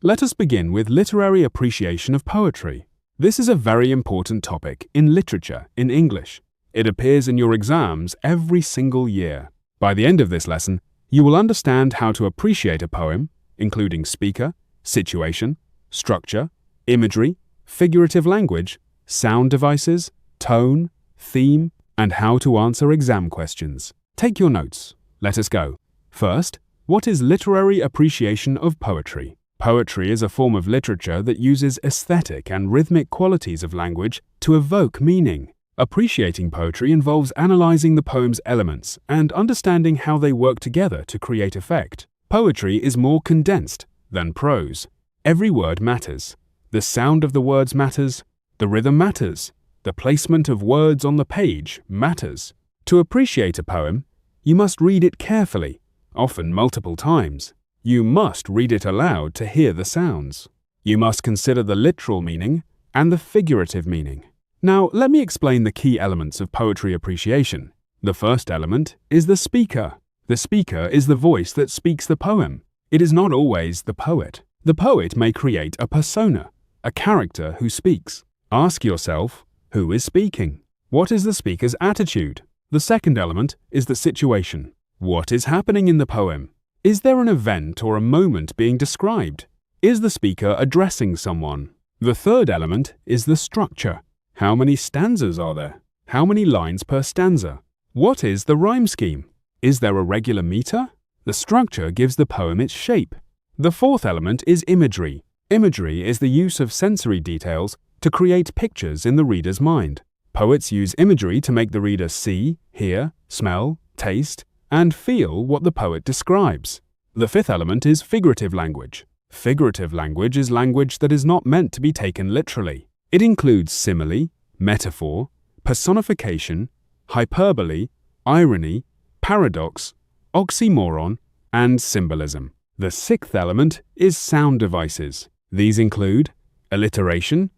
Let us begin with literary appreciation of poetry. This is a very important topic in literature in English. It appears in your exams every single year. By the end of this lesson, you will understand how to appreciate a poem, including speaker, situation, structure, imagery, figurative language, sound devices, tone, theme, and how to answer exam questions. Take your notes. Let us go. First, what is literary appreciation of poetry? Poetry is a form of literature that uses aesthetic and rhythmic qualities of language to evoke meaning. Appreciating poetry involves analyzing the poem's elements and understanding how they work together to create effect. Poetry is more condensed than prose. Every word matters. The sound of the words matters. The rhythm matters. The placement of words on the page matters. To appreciate a poem, you must read it carefully, often multiple times. You must read it aloud to hear the sounds. You must consider the literal meaning and the figurative meaning. Now, let me explain the key elements of poetry appreciation. The first element is the speaker. The speaker is the voice that speaks the poem. It is not always the poet. The poet may create a persona, a character who speaks. Ask yourself, who is speaking? What is the speaker's attitude? The second element is the situation. What is happening in the poem? Is there an event or a moment being described? Is the speaker addressing someone? The third element is the structure. How many stanzas are there? How many lines per stanza? What is the rhyme scheme? Is there a regular meter? The structure gives the poem its shape. The fourth element is imagery. Imagery is the use of sensory details to create pictures in the reader's mind. Poets use imagery to make the reader see, hear, smell, taste, and feel what the poet describes. The fifth element is figurative language. Figurative language is language that is not meant to be taken literally. It includes simile, metaphor, personification, hyperbole, irony, paradox, oxymoron, and symbolism. The sixth element is sound devices. These include alliteration,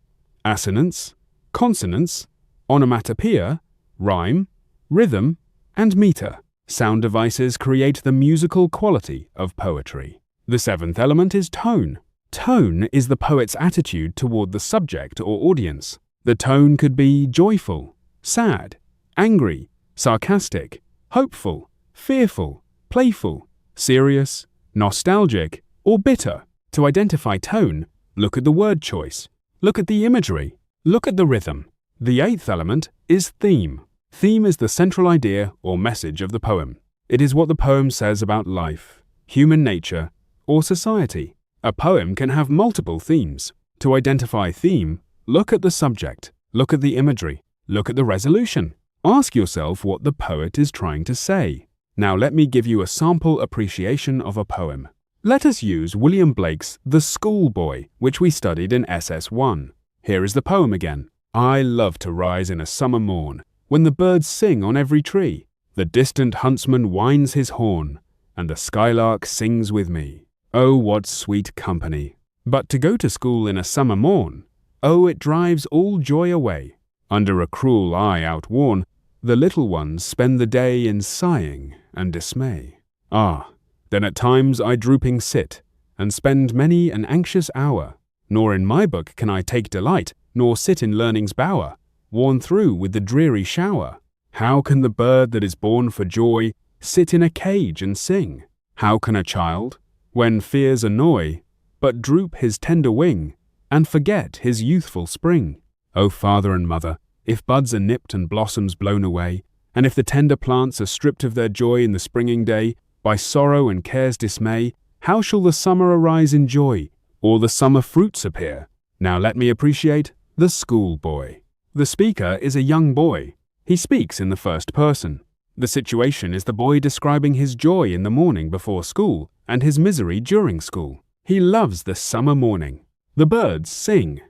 assonance, consonance, onomatopoeia, rhyme, rhythm, and meter. Sound devices create the musical quality of poetry. The seventh element is tone. Tone is the poet's attitude toward the subject or audience. The tone could be joyful, sad, angry, sarcastic, hopeful, fearful, playful, serious, nostalgic, or bitter. To identify tone, look at the word choice. Look at the imagery. Look at the rhythm. The eighth element is theme. Theme is the central idea or message of the poem. It is what the poem says about life, human nature, or society. A poem can have multiple themes. To identify theme, look at the subject, look at the imagery, look at the resolution. Ask yourself what the poet is trying to say. Now let me give you a sample appreciation of a poem. Let us use William Blake's The Schoolboy, which we studied in SS1. Here is the poem again. I love to rise in a summer morn, when the birds sing on every tree. The distant huntsman winds his horn, and the skylark sings with me. Oh, what sweet company! But to go to school in a summer morn, oh, it drives all joy away. Under a cruel eye outworn, the little ones spend the day in sighing and dismay. Ah, then at times I drooping sit, and spend many an anxious hour. Nor in my book can I take delight, nor sit in learning's bower, worn through with the dreary shower. How can the bird that is born for joy sit in a cage and sing? How can a child, when fears annoy, but droop his tender wing, and forget his youthful spring? O father and mother, if buds are nipped and blossoms blown away, and if the tender plants are stripped of their joy in the springing day, by sorrow and care's dismay, how shall the summer arise in joy, or the summer fruits appear? Now let me appreciate the schoolboy. The speaker is a young boy. He speaks in the first person. The situation is the boy describing his joy in the morning before school and his misery during school. He loves the summer morning. The birds sing.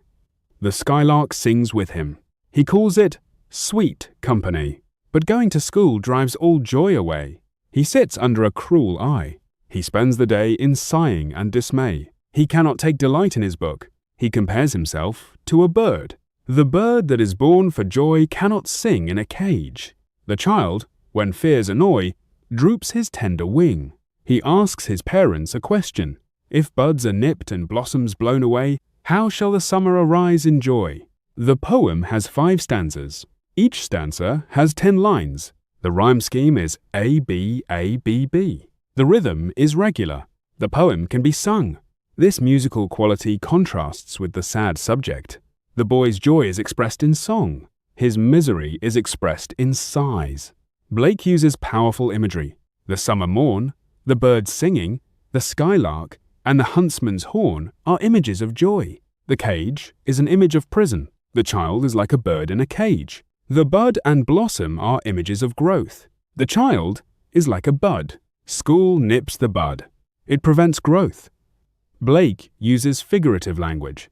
The skylark sings with him. He calls it sweet company. But going to school drives all joy away. He sits under a cruel eye. He spends the day in sighing and dismay. He cannot take delight in his book. He compares himself to a bird. The bird that is born for joy cannot sing in a cage. The child, when fears annoy, droops his tender wing. He asks his parents a question. If buds are nipped and blossoms blown away, how shall the summer arise in joy? The poem has 5 stanzas. Each stanza has 10 lines. The rhyme scheme is A, B, A, B, B. The rhythm is regular. The poem can be sung. This musical quality contrasts with the sad subject. The boy's joy is expressed in song. His misery is expressed in sighs. Blake uses powerful imagery. The summer morn, the birds singing, the skylark, and the huntsman's horn are images of joy. The cage is an image of prison. The child is like a bird in a cage. The bud and blossom are images of growth. The child is like a bud. School nips the bud. It prevents growth. Blake uses figurative language.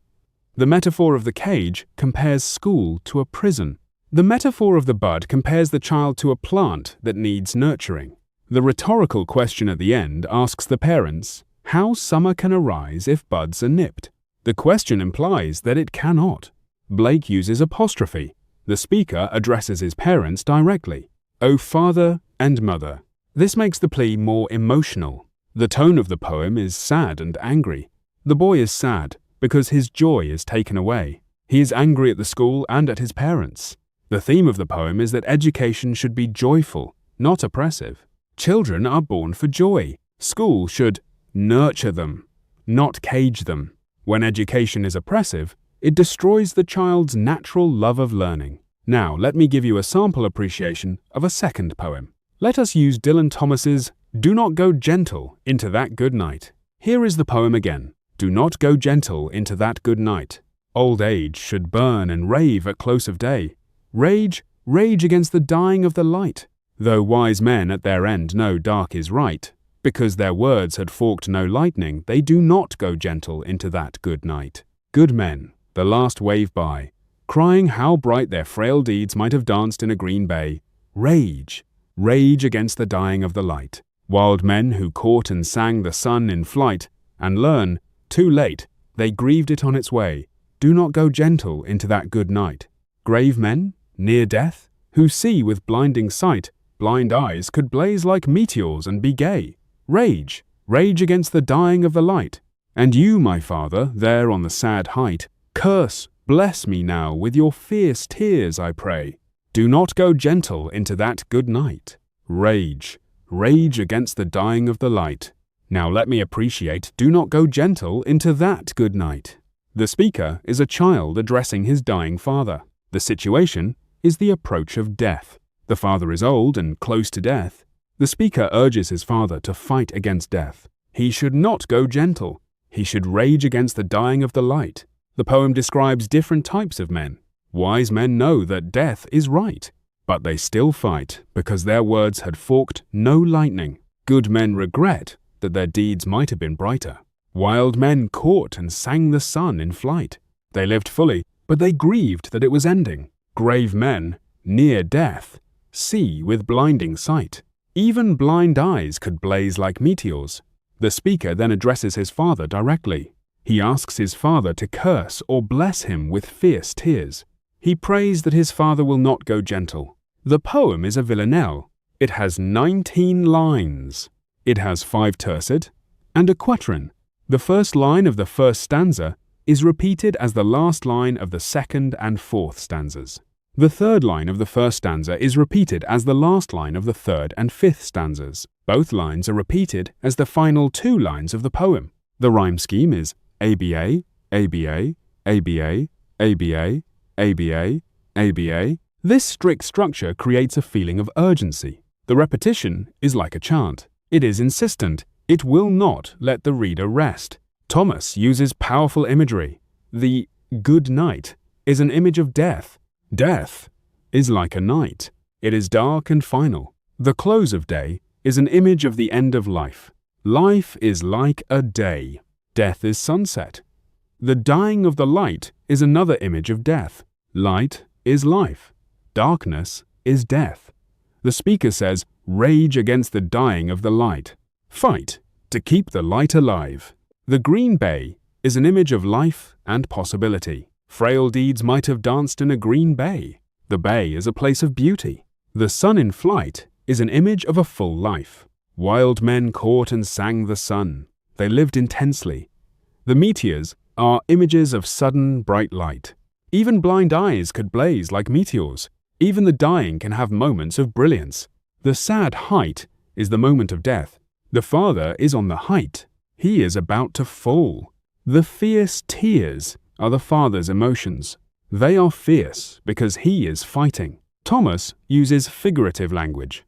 The metaphor of the cage compares school to a prison. The metaphor of the bud compares the child to a plant that needs nurturing. The rhetorical question at the end asks the parents, how summer can arise if buds are nipped? The question implies that it cannot. Blake uses apostrophe. The speaker addresses his parents directly. O father and mother. This makes the plea more emotional. The tone of the poem is sad and angry. The boy is sad because his joy is taken away. He is angry at the school and at his parents. The theme of the poem is that education should be joyful, not oppressive. Children are born for joy. School should nurture them, not cage them. When education is oppressive, it destroys the child's natural love of learning. Now, let me give you a sample appreciation of a second poem. Let us use Dylan Thomas's Do Not Go Gentle into That Good Night. Here is the poem again. Do not go gentle into that good night. Old age should burn and rave at close of day. Rage, rage against the dying of the light. Though wise men at their end know dark is right, because their words had forked no lightning, they do not go gentle into that good night. Good men, the last wave by, crying how bright their frail deeds might have danced in a green bay. Rage, rage against the dying of the light. Wild men who caught and sang the sun in flight, and learn, too late, they grieved it on its way. Do not go gentle into that good night. Grave men, near death, who see with blinding sight, blind eyes could blaze like meteors and be gay. Rage, rage against the dying of the light. And you, my father, there on the sad height, curse, bless me now with your fierce tears, I pray. Do not go gentle into that good night. Rage, rage against the dying of the light. Now let me appreciate Do Not Go Gentle into That Good Night. The speaker is a child addressing his dying father. The situation is the approach of death. The father is old and close to death. The speaker urges his father to fight against death. He should not go gentle. He should rage against the dying of the light. The poem describes different types of men. Wise men know that death is right, but they still fight because their words had forked no lightning. Good men regret that their deeds might have been brighter. Wild men caught and sang the sun in flight. They lived fully, but they grieved that it was ending. Grave men, near death, see with blinding sight. Even blind eyes could blaze like meteors. The speaker then addresses his father directly. He asks his father to curse or bless him with fierce tears. He prays that his father will not go gentle. The poem is a villanelle. It has 19 lines. It has 5 tercet and a quatrain. The first line of the first stanza is repeated as the last line of the second and fourth stanzas. The third line of the first stanza is repeated as the last line of the third and fifth stanzas. Both lines are repeated as the final 2 lines of the poem. The rhyme scheme is ABA, ABA, ABA, ABA, ABA, ABA. This strict structure creates a feeling of urgency. The repetition is like a chant. It is insistent. It will not let the reader rest. Thomas uses powerful imagery. The good night is an image of death. Death is like a night. It is dark and final. The close of day is an image of the end of life. Life is like a day. Death is sunset. The dying of the light is another image of death. Light is life. Darkness is death. The speaker says, rage against the dying of the light. Fight to keep the light alive. The green bay is an image of life and possibility. Frail deeds might have danced in a green bay. The bay is a place of beauty. The sun in flight is an image of a full life. Wild men caught and sang the sun. They lived intensely. The meteors are images of sudden, bright light. Even blind eyes could blaze like meteors. Even the dying can have moments of brilliance. The sad height is the moment of death. The father is on the height. He is about to fall. The fierce tears are the father's emotions. They are fierce because he is fighting. Thomas uses figurative language.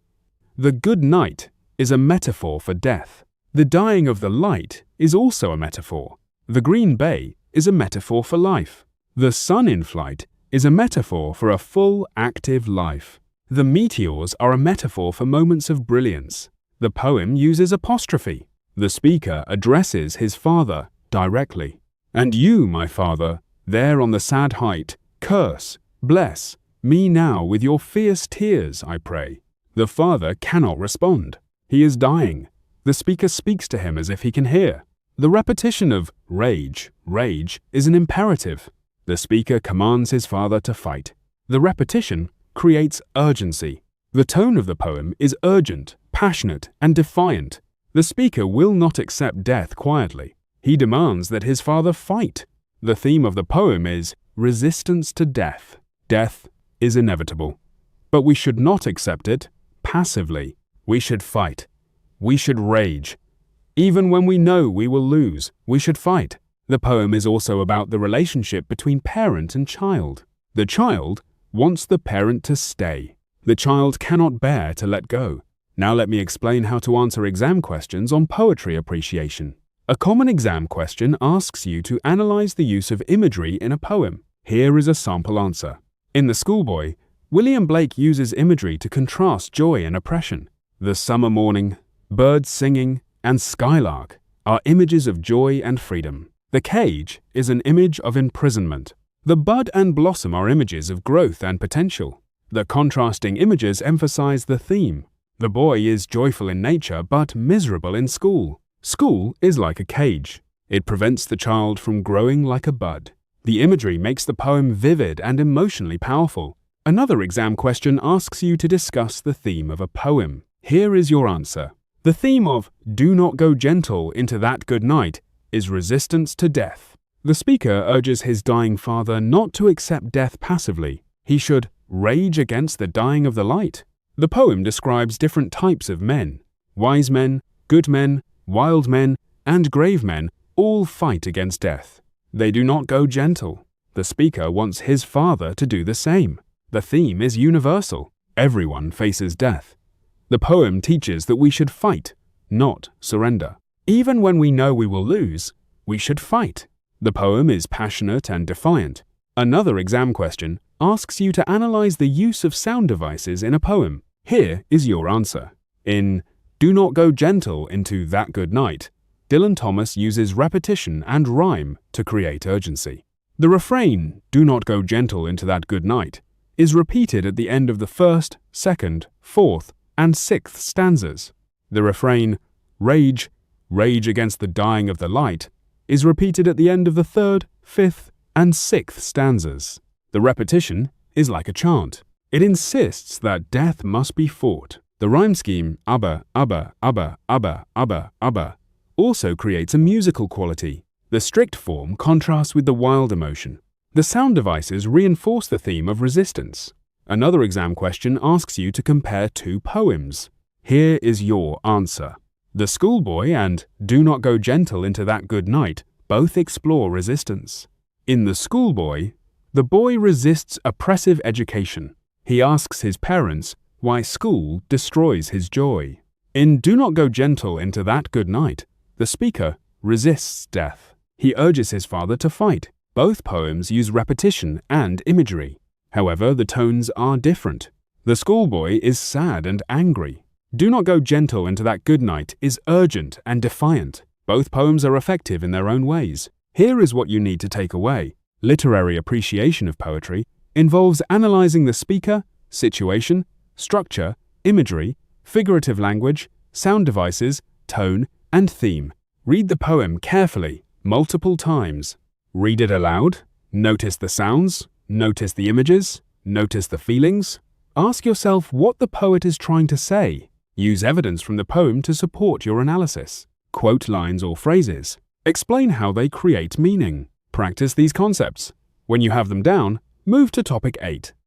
The good night is a metaphor for death. The dying of the light is also a metaphor. The green bay is a metaphor for life. The sun in flight is a metaphor for a full, active life. The meteors are a metaphor for moments of brilliance. The poem uses apostrophe. The speaker addresses his father directly. And you, my father, there on the sad height, curse, bless me now with your fierce tears, I pray. The father cannot respond. He is dying. The speaker speaks to him as if he can hear. The repetition of rage, rage is an imperative. The speaker commands his father to fight. The repetition creates urgency. The tone of the poem is urgent, passionate, and defiant. The speaker will not accept death quietly. He demands that his father fight. The theme of the poem is resistance to death. Death is inevitable, but we should not accept it passively. We should fight. We should rage. Even when we know we will lose, we should fight. The poem is also about the relationship between parent and child. The child wants the parent to stay. The child cannot bear to let go. Now let me explain how to answer exam questions on poetry appreciation. A common exam question asks you to analyze the use of imagery in a poem. Here is a sample answer. In The Schoolboy, William Blake uses imagery to contrast joy and oppression. The summer morning, birds singing, and skylark are images of joy and freedom. The cage is an image of imprisonment. The bud and blossom are images of growth and potential. The contrasting images emphasize the theme. The boy is joyful in nature but miserable in school. School is like a cage. It prevents the child from growing like a bud. The imagery makes the poem vivid and emotionally powerful. Another exam question asks you to discuss the theme of a poem. Here is your answer. The theme of "Do not go gentle into that good night" is resistance to death. The speaker urges his dying father not to accept death passively. He should rage against the dying of the light. The poem describes different types of men. Wise men, good men, wild men, and grave men all fight against death. They do not go gentle. The speaker wants his father to do the same. The theme is universal. Everyone faces death. The poem teaches that we should fight, not surrender. Even when we know we will lose, we should fight. The poem is passionate and defiant. Another exam question asks you to analyze the use of sound devices in a poem. Here is your answer. In "Do Not Go Gentle into That Good Night," Dylan Thomas uses repetition and rhyme to create urgency. The refrain, "Do not go gentle into that good night," is repeated at the end of the first, second, fourth, and sixth stanzas. The refrain, "Rage, rage against the dying of the light," is repeated at the end of the third, fifth, and sixth stanzas. The repetition is like a chant. It insists that death must be fought. The rhyme scheme, "Abba, Abba, Abba, Abba, Abba, Abba," also creates a musical quality. The strict form contrasts with the wild emotion. The sound devices reinforce the theme of resistance. Another exam question asks you to compare two poems. Here is your answer. The Schoolboy and Do Not Go Gentle into That Good Night both explore resistance. In The Schoolboy, the boy resists oppressive education. He asks his parents why school destroys his joy. In Do Not Go Gentle into That Good Night, the speaker resists death. He urges his father to fight. Both poems use repetition and imagery. However, the tones are different. The Schoolboy is sad and angry. Do Not Go Gentle into That Good Night is urgent and defiant. Both poems are effective in their own ways. Here is what you need to take away. Literary appreciation of poetry involves analyzing the speaker, situation, structure, imagery, figurative language, sound devices, tone, and theme. Read the poem carefully, multiple times. Read it aloud. Notice the sounds. Notice the images. Notice the feelings. Ask yourself what the poet is trying to say. Use evidence from the poem to support your analysis. quote lines or phrases. Explain how they create meaning. Practice these concepts. When you have them down, move to topic 8.